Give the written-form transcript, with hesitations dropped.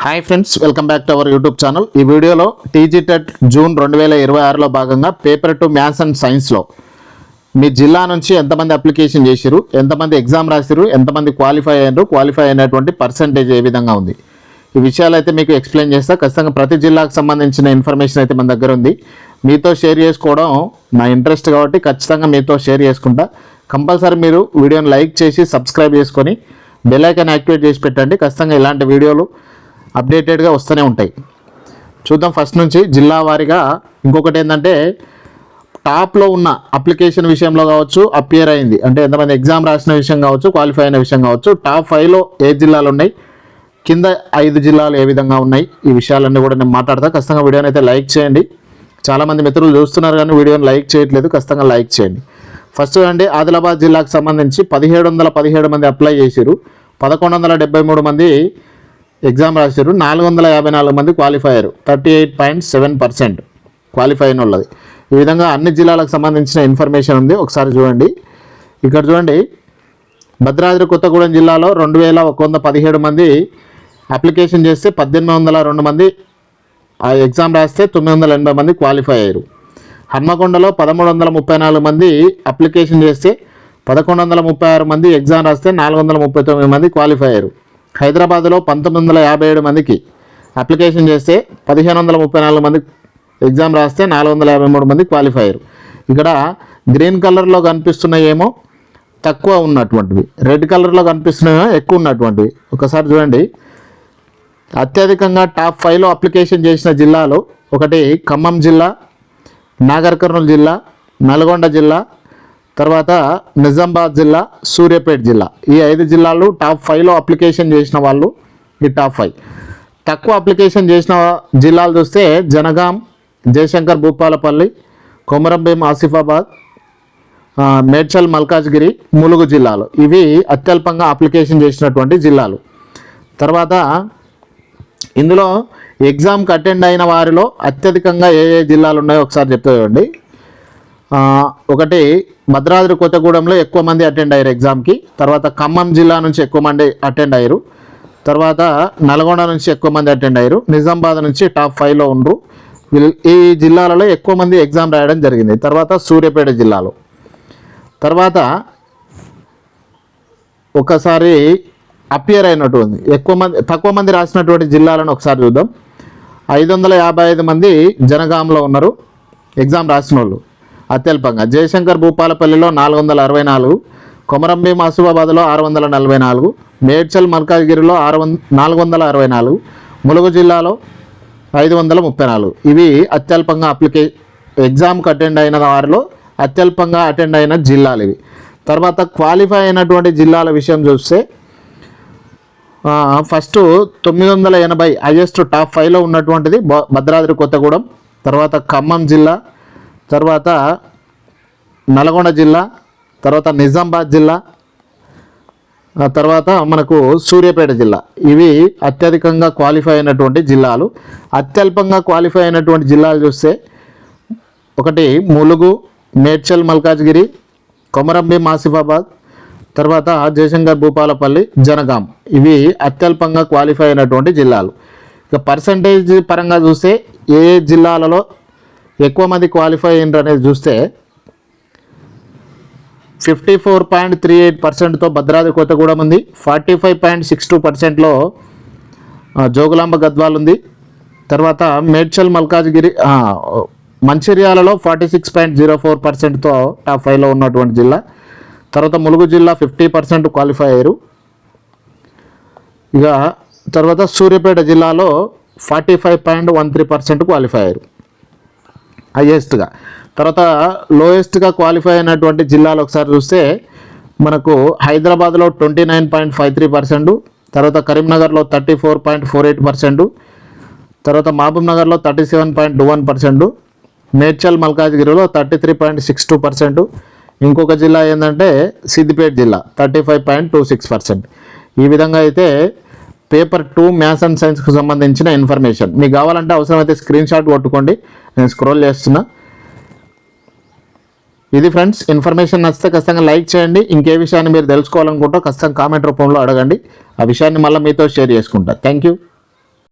Hi friends, welcome back to our YouTube channel. ఈ వీడియోలో TG TET June 2026లో భాగంగా paper 2 maths and సైన్స్లో మీ జిల్లా నుంచి ఎంతమంది అప్లికేషన్ చేశారు, ఎంతమంది ఎగ్జామ్ రాశారు, ఎంతమంది క్వాలిఫై అయ్యారు, క్వాలిఫై అయినటువంటి పర్సంటేజ్ ఏ విధంగా ఉంది, ఈ విషయాలు అయితే మీకు ఎక్స్ప్లెయిన్ చేస్తా. ఖచ్చితంగా ప్రతి జిల్లాకు సంబంధించిన ఇన్ఫర్మేషన్ అయితే మన దగ్గర ఉంది. మీతో షేర్ చేసుకోవడం నా ఇంట్రెస్ట్ కాబట్టి ఖచ్చితంగా మీతో షేర్ చేసుకుంటా. కంపల్సరీ మీరు వీడియోని లైక్ చేసి సబ్స్క్రైబ్ చేసుకొని బెల్ ఐకాన్ యాక్టివేట్ చేసి పెట్టండి. ఖచ్చితంగా ఇలాంటి వీడియోలు అప్డేటెడ్గా వస్తూనే ఉంటాయి. చూద్దాం ఫస్ట్ నుంచి జిల్లా వారీగా. ఇంకొకటి ఏంటంటే టాప్లో ఉన్న అప్లికేషన్ విషయంలో కావచ్చు, అపియర్ అయింది అంటే ఎంతమంది ఎగ్జామ్ రాసిన విషయం కావచ్చు, క్వాలిఫై అయిన విషయం కావచ్చు, టాప్ 5లో ఏ జిల్లాలు ఉన్నాయి, కింద 5 జిల్లాలు ఏ విధంగా ఉన్నాయి, ఈ విషయాలన్నీ కూడా నేను మాట్లాడతా. ఖచ్చితంగా వీడియోని అయితే లైక్ చేయండి. చాలామంది మిత్రులు చూస్తున్నారు కానీ వీడియోని లైక్ చేయట్లేదు, ఖచ్చితంగా లైక్ చేయండి. ఫస్ట్ అండి, ఆదిలాబాద్ జిల్లాకు సంబంధించి 1717 మంది అప్లై చేశారు, 1173 మంది ఎగ్జామ్ రాశారు, 454 మంది క్వాలిఫై అయ్యారు, 38.7% క్వాలిఫై అయిన వాళ్ళది. ఈ విధంగా అన్ని జిల్లాలకు సంబంధించిన ఇన్ఫర్మేషన్ ఉంది. ఒకసారి చూడండి, ఇక్కడ చూడండి. భద్రాద్రి కొత్తగూడెం జిల్లాలో 2117 మంది అప్లికేషన్ చేస్తే 1802 మంది ఆ ఎగ్జామ్ రాస్తే 980 మంది క్వాలిఫై అయ్యారు. హన్మకొండలో 1334 మంది అప్లికేషన్ చేస్తే 1136 మంది ఎగ్జామ్ రాస్తే 439 మంది క్వాలిఫై అయ్యారు. హైదరాబాద్లో 1957 మందికి అప్లికేషన్ చేస్తే 1534 మంది ఎగ్జామ్ రాస్తే 453 మంది క్వాలిఫై అయ్యారు. ఇక్కడ గ్రీన్ కలర్లో కనిపిస్తున్నాయేమో తక్కువ ఉన్నటువంటివి, రెడ్ కలర్లో కనిపిస్తున్నాయేమో ఎక్కువ ఉన్నటువంటివి. ఒకసారి చూడండి. అత్యధికంగా టాప్ 5లో అప్లికేషన్ చేసిన జిల్లాలు ఒకటి ఖమ్మం జిల్లా, నాగర్ కర్నూలు జిల్లా, నల్గొండ జిల్లా, తర్వాత నిజామాబాద్ జిల్లా, సూర్యాపేట జిల్లా. ఈ 5 జిల్లాలు టాప్ 5లో అప్లికేషన్ చేసిన వాళ్ళు ఈ టాప్ 5. తక్కువ అప్లికేషన్ చేసిన జిల్లాలు చూస్తే జనగాం, జయశంకర్ భూపాలపల్లి, కొమరంభీం ఆసిఫాబాద్, మేడ్చల్ మల్కాజ్గిరి, ములుగు జిల్లాలు. ఇవి అత్యల్పంగా అప్లికేషన్ చేసినటువంటి జిల్లాలు. తర్వాత ఇందులో ఎగ్జామ్కి అటెండ్ అయిన వారిలో అత్యధికంగా ఏ ఏ జిల్లాలు ఉన్నాయో ఒకసారి చెప్తే చూడండి. ఒకటి భద్రాద్రి కొత్తగూడెంలో ఎక్కువ మంది అటెండ్ అయ్యారు ఎగ్జామ్కి. తర్వాత ఖమ్మం జిల్లా నుంచి ఎక్కువ మంది అటెండ్ అయ్యారు. తర్వాత నల్గొండ నుంచి ఎక్కువ మంది అటెండ్ అయ్యారు. నిజామాబాద్ నుంచి టాప్ 5లో ఉండరు. ఈ జిల్లాలలో ఎక్కువ మంది ఎగ్జామ్ రాయడం జరిగింది. తర్వాత సూర్యాపేట జిల్లాలో. తర్వాత ఒకసారి అపియర్ అయినటువంటి తక్కువ మంది రాసినటువంటి జిల్లాలను ఒకసారి చూద్దాం. 555 మంది జనగాంలో ఉన్నారు ఎగ్జామ్ రాసిన వాళ్ళు అత్యల్పంగా. జయశంకర్ భూపాలపల్లిలో 464, కొమరంభీం ఆసిఫాబాద్లో 644, మేడ్చల్ మల్కాజ్గిరిలో 464, ములుగు జిల్లాలో 534. ఇవి అత్యల్పంగా ఎగ్జామ్కి అటెండ్ అయిన వారిలో అత్యల్పంగా అటెండ్ అయిన జిల్లాలు ఇవి. తర్వాత క్వాలిఫై అయినటువంటి జిల్లాల విషయం చూస్తే ఫస్ట్ 980 హైయెస్ట్ టాప్ 5లో ఉన్నటువంటిది భద్రాద్రి కొత్తగూడెం, తర్వాత ఖమ్మం జిల్లా, తర్వాత నల్గొండ జిల్లా, తర్వాత నిజామాబాద్ జిల్లా, తర్వాత మనకు సూర్యాపేట జిల్లా. ఇవి అత్యధికంగా క్వాలిఫై అయినటువంటి జిల్లాలు. అత్యల్పంగా క్వాలిఫై అయినటువంటి జిల్లాలు చూస్తే ఒకటి ములుగు, మేడ్చల్ మల్కాజ్గిరి, కొమరంభీం ఆసిఫాబాద్, తర్వాత జయశంకర్ భూపాలపల్లి, జనగాం. ఇవి అత్యల్పంగా క్వాలిఫై అయినటువంటి జిల్లాలు. ఇక పర్సంటేజ్ పరంగా చూస్తే ఏ జిల్లాలలో ఎక్కువ మంది క్వాలిఫై అయినారు అనేది చూస్తే 54.38%తో భద్రాద్రి కొత్తగూడెం ఉంది. 45.62%లో జోగులాంబ గద్వాల్ ఉంది. తర్వాత మేడ్చల్ మల్కాజ్గిరి, మంచిర్యాలలో 46.04%తో టాప్ 5లో ఉన్నటువంటి జిల్లా. తర్వాత ములుగు జిల్లా 50% క్వాలిఫై అయ్యారు. ఇక తర్వాత సూర్యాపేట జిల్లాలో 45.13% క్వాలిఫై అయ్యారు హైయెస్ట్గా. తర్వాత లోయెస్ట్గా క్వాలిఫై అయినటువంటి జిల్లాలు ఒకసారి చూస్తే మనకు హైదరాబాద్లో 29.53%, తర్వాత కరీంనగర్లో 34.48%, తర్వాత మహబూబ్ నగర్లో 37.21%, మేడ్చల్ మల్కాజ్గిరిలో 33.62%. ఇంకొక జిల్లా ఏంటంటే సిద్దిపేట జిల్లా 35.26%. ఈ విధంగా అయితే పేపర్ 2 మ్యాథ్స్ అండ్ సైన్స్కి సంబంధించిన ఇన్ఫర్మేషన్ మీకు కావాలంటే అవసరమైతే స్క్రీన్ షాట్ కొట్టుకోండి, నేను స్క్రోల్ చేస్తున్నా. ఇది ఫ్రెండ్స్, ఇన్ఫర్మేషన్ నచ్చితే ఖచ్చితంగా లైక్ చేయండి. ఇంకే విషయాన్ని మీరు తెలుసుకోవాలనుకుంటే ఖచ్చితంగా కామెంట్ రూపంలో అడగండి, ఆ విషయాన్ని మళ్ళీ మీతో షేర్ చేసుకుంటా. Thank you.